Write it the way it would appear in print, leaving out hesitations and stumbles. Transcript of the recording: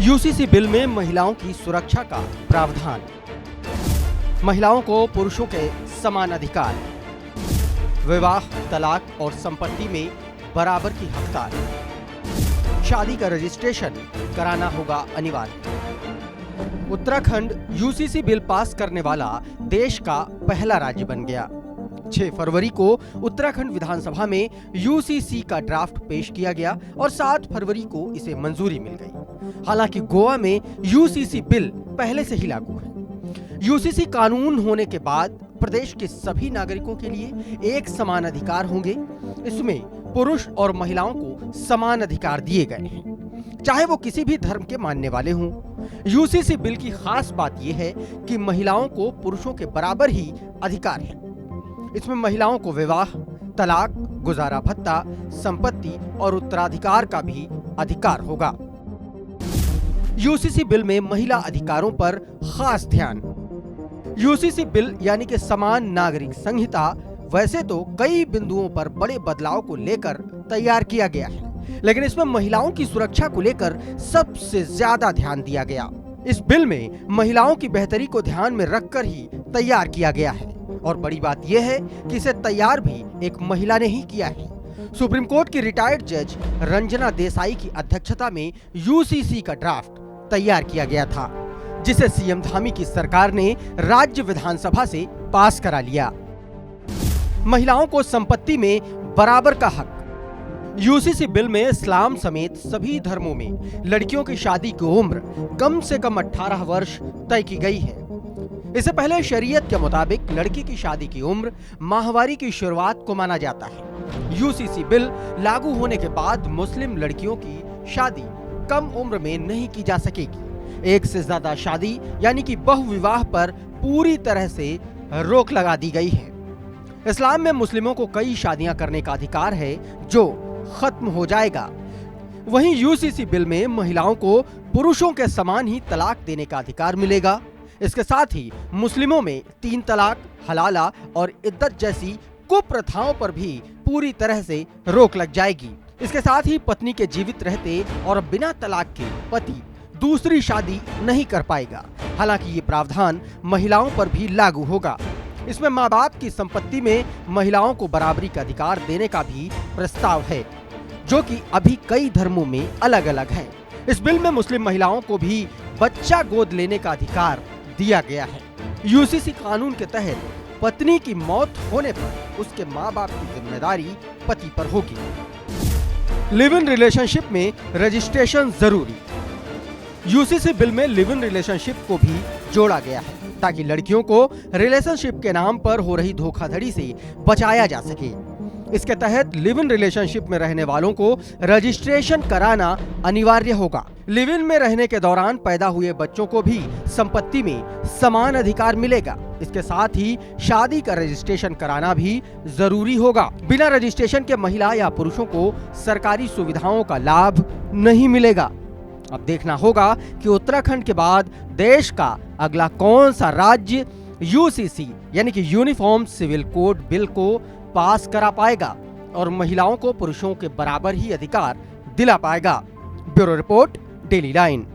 UCC bill में महिलाओं की सुरक्षा का प्रावधान, महिलाओं को पुरुषों के समान अधिकार, विवाह, तलाक और संपत्ति में बराबर की हकदार, शादी का रजिस्ट्रेशन कराना होगा अनिवार्य। उत्तराखंड यूसीसी बिल पास करने वाला देश का पहला राज्य बन गया। 6 फरवरी को उत्तराखंड विधानसभा में यूसीसी का ड्राफ्ट पेश किया गया और 7 फरवरी को इसे मंजूरी मिल गई। हालांकि गोवा में यूसीसी बिल पहले से ही लागू है। यूसीसी कानून होने के बाद प्रदेश के सभी नागरिकों के लिए एक समान अधिकार होंगे। इसमें पुरुष और महिलाओं को समान अधिकार दिए गए हैं, चाहे वो किसी भी धर्म के मानने वाले हों। यूसीसी बिल की खास बात यह है कि महिलाओं को पुरुषों के बराबर ही अधिकार है। इसमें महिलाओं को विवाह, तलाक, गुजारा भत्ता, संपत्ति और उत्तराधिकार का भी अधिकार होगा। यूसीसी बिल में महिला अधिकारों पर खास ध्यान। यूसीसी बिल यानी कि समान नागरिक संहिता वैसे तो कई बिंदुओं पर बड़े बदलाव को लेकर तैयार किया गया है, लेकिन इसमें महिलाओं की सुरक्षा को लेकर सबसे ज्यादा ध्यान दिया गया। इस बिल में महिलाओं की बेहतरी को ध्यान में रखकर ही तैयार किया गया है और बड़ी बात यह है कि इसे तैयार भी एक महिला ने ही किया है। सुप्रीम कोर्ट की रिटायर्ड जज रंजना देसाई की अध्यक्षता में यूसीसी का ड्राफ्ट तैयार किया गया था, जिसे सीएम धामी की सरकार ने राज्य विधानसभा से पास करा लिया। महिलाओं को संपत्ति में बराबर का हक। यूसीसी बिल में इस्लाम समेत सभी धर्मों में लड़कियों की शादी की उम्र कम से कम 18 वर्ष तय की गई है। इससे पहले शरीयत के मुताबिक लड़की की शादी की उम्र माहवारी की शुरुआत को माना जाता है। यूसीसी बिल लागू होने के बाद मुस्लिम लड़कियों की शादी कम उम्र में नहीं की जा सकेगी। एक से ज्यादा शादी यानी कि बहुविवाह पर पूरी तरह से रोक लगा दी गई है। इस्लाम में मुस्लिमों को कई शादियां करने का अधिकार है, जो खत्म हो जाएगा। वहीं यूसीसी बिल में महिलाओं को पुरुषों के समान ही तलाक देने का अधिकार मिलेगा। इसके साथ ही मुस्लिमों में 3 तलाक, हलाला और इद्दत जैसी कुप्रथाओं पर भी पूरी तरह से रोक लग जाएगी। इसके साथ ही पत्नी के जीवित रहते और बिना तलाक के पति दूसरी शादी नहीं कर पाएगा। हालांकि ये प्रावधान महिलाओं पर भी लागू होगा। इसमें माँ बाप की संपत्ति में महिलाओं को बराबरी का अधिकार देने का भी प्रस्ताव है, जो कि अभी कई धर्मों में अलग अलग है। इस बिल में मुस्लिम महिलाओं को भी बच्चा गोद लेने का अधिकार दिया गया है। यूसीसी कानून के तहत पत्नी की मौत होने पर उसके माँ बाप की जिम्मेदारी पति पर होगी। लिव इन रिलेशनशिप में रजिस्ट्रेशन जरूरी। यूसीसी बिल में लिव इन रिलेशनशिप को भी जोड़ा गया है, ताकि लड़कियों को रिलेशनशिप के नाम पर हो रही धोखाधड़ी से बचाया जा सके। इसके तहत लिव इन रिलेशनशिप में रहने वालों को रजिस्ट्रेशन कराना अनिवार्य होगा। लिव इन में रहने के दौरान पैदा हुए बच्चों को भी संपत्ति में समान अधिकार मिलेगा। इसके साथ ही शादी का रजिस्ट्रेशन कराना भी जरूरी होगा। बिना रजिस्ट्रेशन के महिला या पुरुषों को सरकारी सुविधाओं का लाभ नहीं मिलेगा। अब देखना होगा कि उत्तराखंड के बाद देश का अगला कौन सा राज्य यूसीसी यानी कि यूनिफॉर्म सिविल कोड बिल को पास करा पाएगा और महिलाओं को पुरुषों के बराबर ही अधिकार दिला पाएगा। Bureau report, daily line.